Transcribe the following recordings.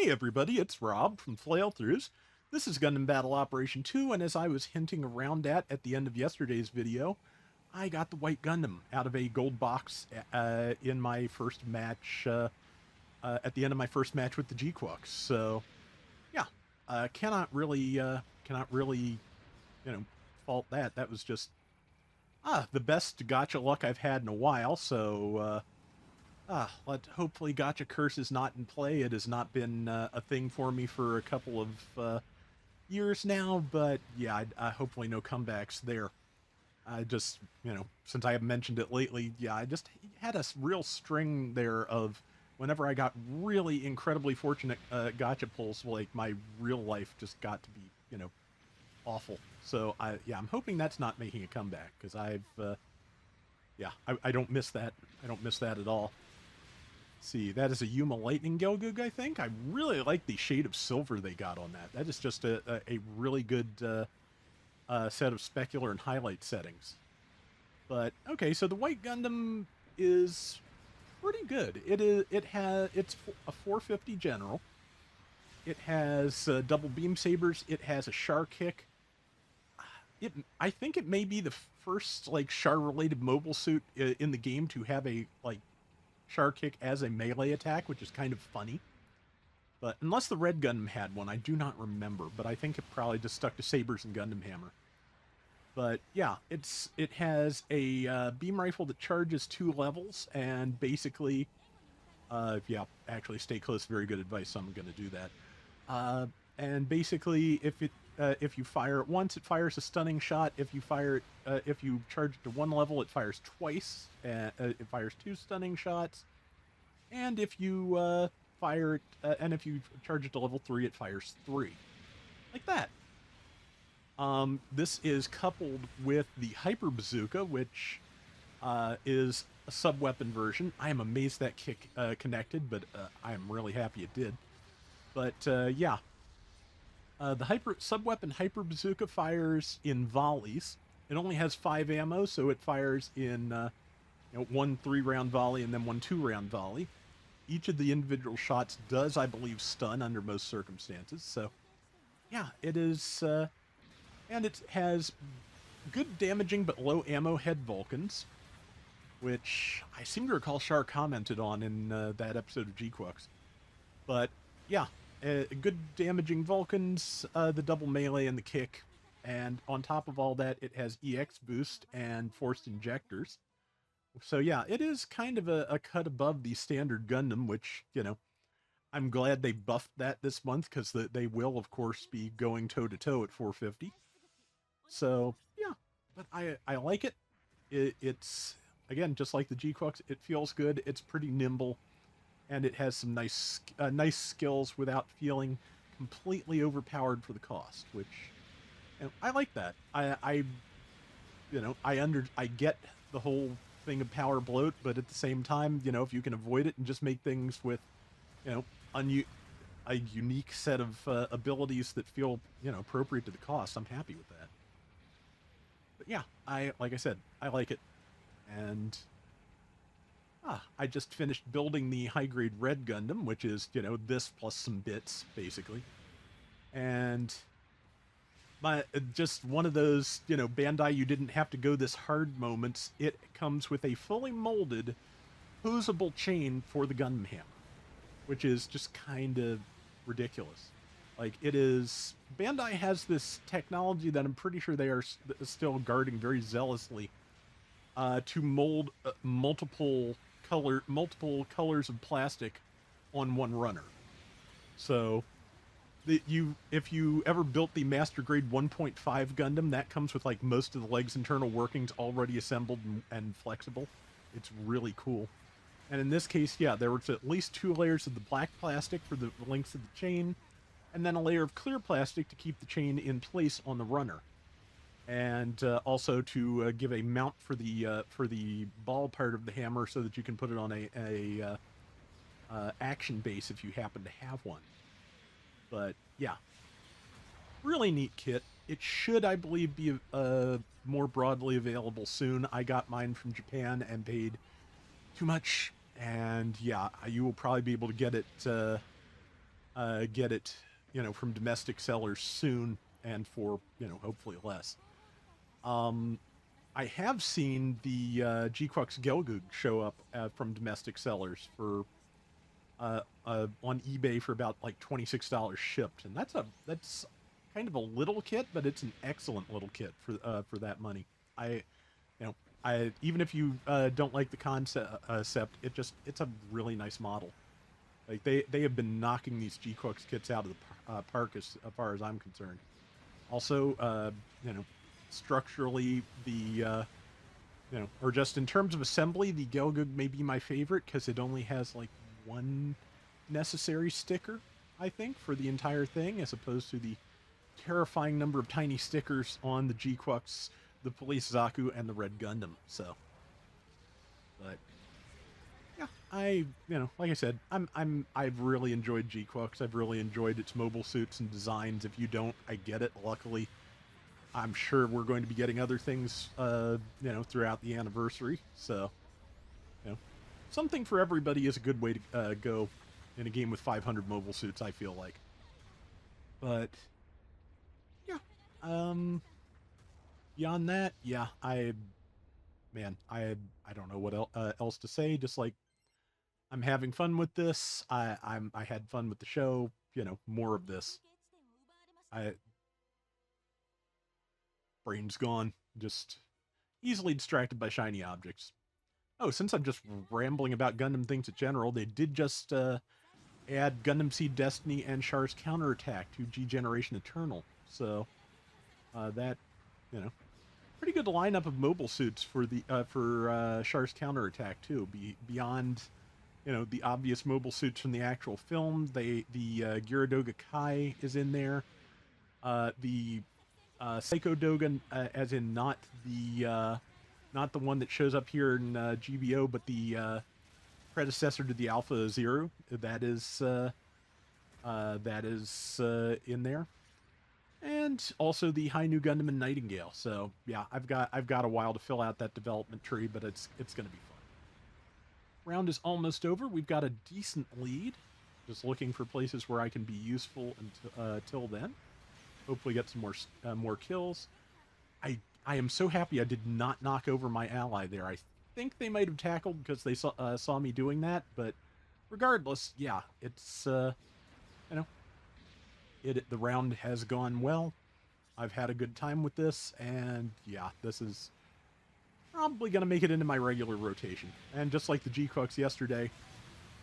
Hey everybody, it's Rob from Flailthroughs. This is Gundam Battle Operation 2, and as I was hinting around at the end of yesterday's video, I got the White Gundam out of a gold box in my first match, at the end of my first match with the G-Quux. So, yeah, cannot really, you know, fault that. That was just, the best gotcha luck I've had in a while, so, hopefully Gotcha Curse is not in play. It has not been a thing for me for a couple of years now, but yeah, hopefully no comebacks there. I just, since I haven't mentioned it lately, yeah, I just had a real string there of whenever I got really incredibly fortunate gotcha pulls, like my real life just got to be, awful. So yeah, I'm hoping that's not making a comeback because I don't miss that. I don't miss that at all. See, that is a Yuma Lightning Gelgoog, I think. I really like the shade of silver they got on that. That is just a really good set of specular and highlight settings. But okay, so the White Gundam is pretty good. It's a 450 general. It has double beam sabers. It has a Char kick. I think it may be the first like Char related mobile suit in the game to have a like Char kick as a melee attack, which is kind of funny. But unless the Red Gundam had one, I do not remember. But I think it probably just stuck to Sabers and Gundam Hammer. But yeah, it has a beam rifle that charges 2 levels, and basically, yeah, actually stay close. Very good advice. So I'm going to do that. And basically, if you fire it once, it fires a stunning shot. If you if you charge it to 1 level, it fires twice. It fires 2 stunning shots. And if you and if you charge it to level 3, it fires 3, like that. This is coupled with the Hyper Bazooka, which is a sub-weapon version. I am amazed that kick connected, but I am really happy it did. But yeah, the sub-weapon Hyper Bazooka fires in volleys. It only has 5 ammo, so it fires in 1 3-round volley and then 1 2-round volley. Each of the individual shots does, I believe, stun under most circumstances. So yeah, it is, and it has good damaging but low ammo head Vulcans, which I seem to recall Char commented on in that episode of G-Quux. But yeah, good damaging Vulcans, the double melee and the kick, and on top of all that, it has EX boost and forced injectors. So yeah, it is kind of a cut above the standard Gundam, which, I'm glad they buffed that this month, because they will, of course, be going toe-to-toe at 450. So yeah, but I like it. It's, again, just like the G-Quux, it feels good, it's pretty nimble, and it has some nice skills without feeling completely overpowered for the cost, which, I like that. I get the whole thing of power bloat, but at the same time, if you can avoid it and just make things with, a unique set of abilities that feel, appropriate to the cost, I'm happy with that. But yeah, like I said, I like it. And I just finished building the high-grade Red Gundam, which is, this plus some bits, basically. And just one of those, Bandai, you didn't have to go this hard moments. It comes with a fully molded, posable chain for the Gundam Hammer, which is just kind of ridiculous. Like, it is... Bandai has this technology that I'm pretty sure they are still guarding very zealously, to mold multiple colors of plastic on one runner. So if you ever built the Master Grade 1.5 Gundam, that comes with like most of the legs' internal workings already assembled and flexible. It's really cool. And in this case, yeah, there was at least 2 layers of the black plastic for the links of the chain, and then a layer of clear plastic to keep the chain in place on the runner. And also to give a mount for the ball part of the hammer, so that you can put it on a action base if you happen to have one. But yeah, really neat kit. It should, I believe, be more broadly available soon. I got mine from Japan and paid too much, and yeah, you will probably be able to get it get it, from domestic sellers soon and for, hopefully less. Um, I have seen the G-Crux Gelgoog show up from domestic sellers for on eBay for about like $26 shipped, and that's kind of a little kit, but it's an excellent little kit for that money. I you know I even if you don't like the concept, it's a really nice model. Like they have been knocking these G-Crux kits out of the park as far as I'm concerned. Also, you know, structurally or just in terms of assembly, the Gelgoog may be my favorite because it only has like one necessary sticker, I think, for the entire thing, as opposed to the terrifying number of tiny stickers on the G-Crux, the Police Zaku, and the Red Gundam. So, but yeah, like I said, I've really enjoyed G-Crux. I've really enjoyed its mobile suits and designs. If you don't, I get it. Luckily, I'm sure we're going to be getting other things, throughout the anniversary. So, you know, something for everybody is a good way to go in a game with 500 mobile suits, I feel like. But yeah, beyond that, yeah, I don't know what else to say. Just like I'm having fun with this. I had fun with the show. More of this. I brain's gone. Just easily distracted by shiny objects. Oh, since I'm just rambling about Gundam things in general, they did just add Gundam Seed Destiny and Char's Counterattack to G Generation Eternal. So that, pretty good lineup of mobile suits for the Char's Counterattack too. Beyond, the obvious mobile suits from the actual film, the Gyaradoga Kai is in there. The Psycho Doga, as in not the one that shows up here in GBO, but the predecessor to the Alpha Zero. That is in there, and also the High New Gundam and Nightingale. So yeah, I've got a while to fill out that development tree, but it's going to be fun. Round is almost over. We've got a decent lead. Just looking for places where I can be useful until then. Hopefully, get some more kills. I am so happy I did not knock over my ally there. I think they might have tackled because they saw me doing that, but regardless, yeah, it's you know the round has gone well. I've had a good time with this, and yeah, this is probably gonna make it into my regular rotation. And just like the G-Crux yesterday,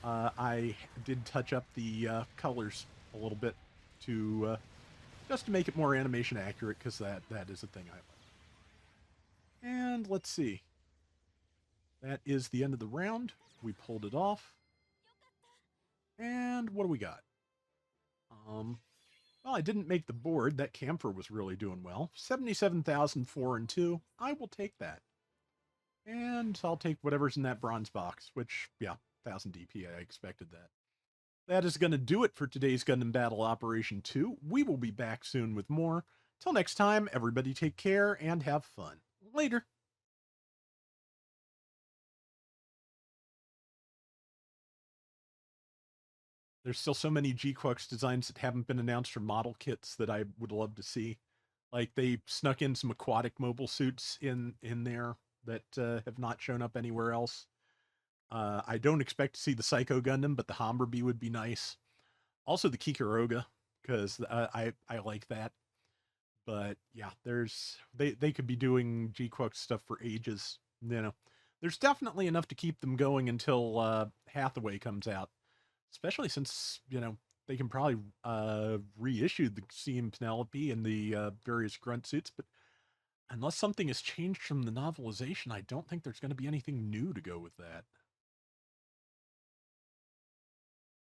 I did touch up the colors a little bit to just to make it more animation accurate, because that is a thing I like. And let's see. That is the end of the round. We pulled it off. And what do we got? Well, I didn't make the board. That camphor was really doing well. 77,004 and 2. I will take that. And I'll take whatever's in that bronze box, which, yeah, 1000 DP. I expected that. That is going to do it for today's Gundam Battle Operation 2. We will be back soon with more. Till next time, everybody take care and have fun. Later. There's still so many G-Crux designs that haven't been announced for model kits that I would love to see. Like they snuck in some aquatic mobile suits in there that have not shown up anywhere else. I don't expect to see the Psycho Gundam, but the Hammerby would be nice. Also the Kikaroga, because I like that. But yeah, they could be doing G-Crux stuff for ages. There's definitely enough to keep them going until Hathaway comes out. Especially since, they can probably reissue the CM Penelope and the various grunt suits, but unless something has changed from the novelization, I don't think there's going to be anything new to go with that.